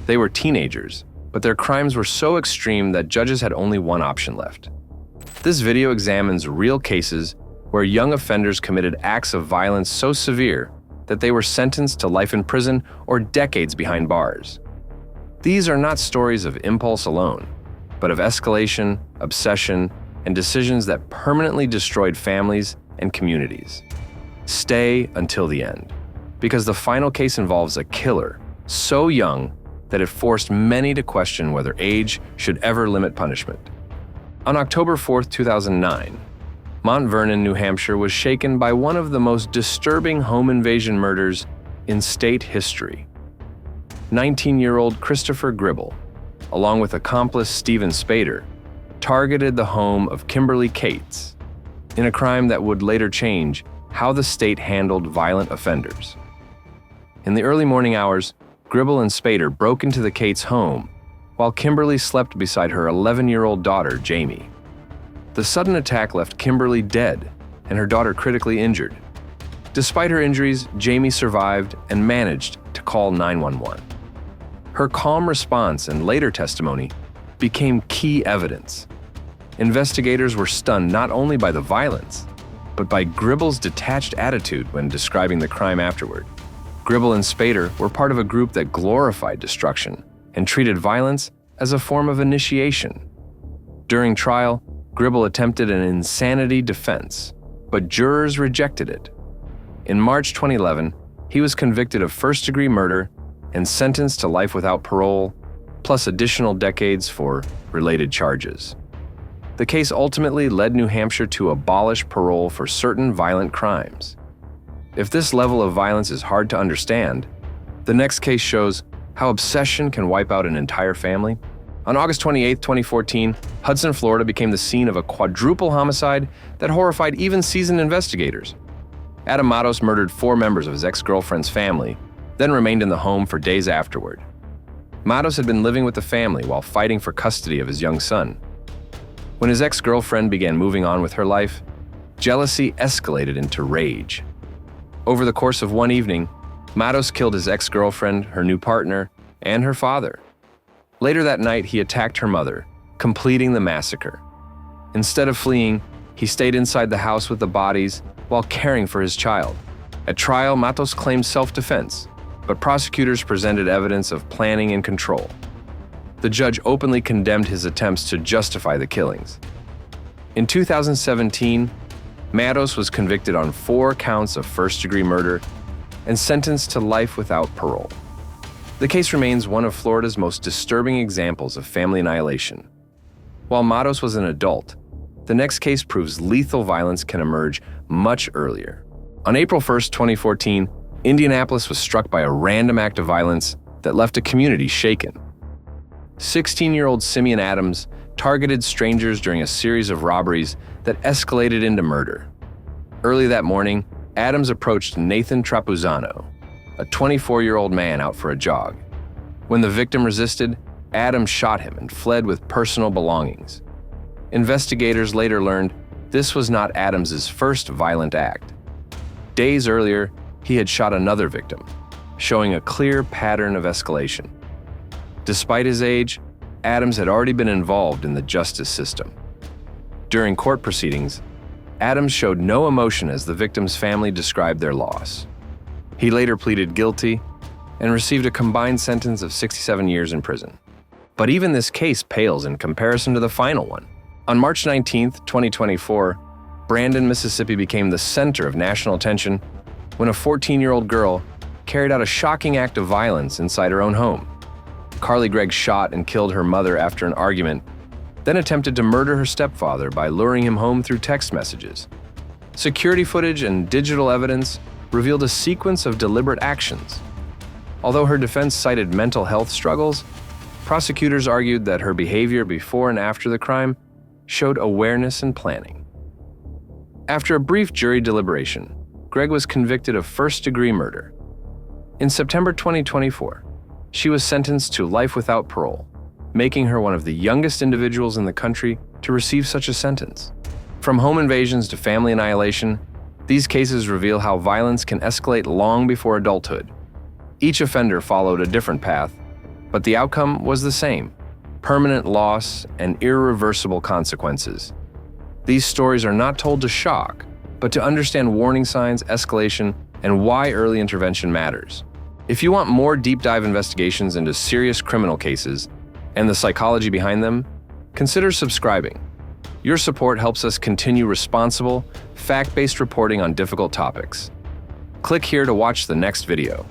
They were teenagers, but their crimes were so extreme that judges had only one option left. This video examines real cases where young offenders committed acts of violence so severe that they were sentenced to life in prison or decades behind bars. These are not stories of impulse alone, but of escalation, obsession, and decisions that permanently destroyed families and communities. Stay until the end, because the final case involves a killer so young that it forced many to question whether age should ever limit punishment. On October 4, 2009, Mount Vernon, New Hampshire was shaken by one of the most disturbing home invasion murders in state history. 19-year-old Christopher Gribble, along with accomplice Stephen Spader, targeted the home of Kimberly Cates in a crime that would later change how the state handled violent offenders. In the early morning hours, Gribble and Spader broke into the Cates' home while Kimberly slept beside her 11-year-old daughter, Jamie. The sudden attack left Kimberly dead and her daughter critically injured. Despite her injuries, Jamie survived and managed to call 911. Her calm response and later testimony became key evidence. Investigators were stunned not only by the violence, but by Gribble's detached attitude when describing the crime afterward. Gribble and Spader were part of a group that glorified destruction and treated violence as a form of initiation. During trial, Gribble attempted an insanity defense, but jurors rejected it. In March 2011, he was convicted of first-degree murder and sentenced to life without parole, plus additional decades for related charges. The case ultimately led New Hampshire to abolish parole for certain violent crimes. If this level of violence is hard to understand, the next case shows how obsession can wipe out an entire family. On August 28, 2014, Hudson, Florida became the scene of a quadruple homicide that horrified even seasoned investigators. Adam Matos murdered 4 members of his ex-girlfriend's family, then remained in the home for days afterward. Matos had been living with the family while fighting for custody of his young son. When his ex-girlfriend began moving on with her life, jealousy escalated into rage. Over the course of one evening, Matos killed his ex-girlfriend, her new partner, and her father. Later that night, he attacked her mother, completing the massacre. Instead of fleeing, he stayed inside the house with the bodies while caring for his child. At trial, Matos claimed self-defense, but prosecutors presented evidence of planning and control. The judge openly condemned his attempts to justify the killings. In 2017, Matos was convicted on 4 counts of first-degree murder and sentenced to life without parole. The case remains one of Florida's most disturbing examples of family annihilation. While Matos was an adult, the next case proves lethal violence can emerge much earlier. On April 1, 2014, Indianapolis was struck by a random act of violence that left a community shaken. 16-year-old Simeon Adams targeted strangers during a series of robberies that escalated into murder. Early that morning, Adams approached Nathan Trapuzano, a 24-year-old man out for a jog. When the victim resisted, Adams shot him and fled with personal belongings. Investigators later learned this was not Adams's first violent act. Days earlier, he had shot another victim, showing a clear pattern of escalation. Despite his age, Adams had already been involved in the justice system. During court proceedings, Adams showed no emotion as the victim's family described their loss. He later pleaded guilty and received a combined sentence of 67 years in prison. But even this case pales in comparison to the final one. On March 19, 2024, Brandon, Mississippi became the center of national attention when a 14-year-old girl carried out a shocking act of violence inside her own home. Carly Gregg shot and killed her mother after an argument, then attempted to murder her stepfather by luring him home through text messages. Security footage and digital evidence revealed a sequence of deliberate actions. Although her defense cited mental health struggles, prosecutors argued that her behavior before and after the crime showed awareness and planning. After a brief jury deliberation, Gregg was convicted of first-degree murder. In September 2024, she was sentenced to life without parole, making her one of the youngest individuals in the country to receive such a sentence. From home invasions to family annihilation, these cases reveal how violence can escalate long before adulthood. Each offender followed a different path, but the outcome was the same: permanent loss and irreversible consequences. These stories are not told to shock, but to understand warning signs, escalation, and why early intervention matters. If you want more deep dive investigations into serious criminal cases and the psychology behind them, consider subscribing. Your support helps us continue responsible, fact-based reporting on difficult topics. Click here to watch the next video.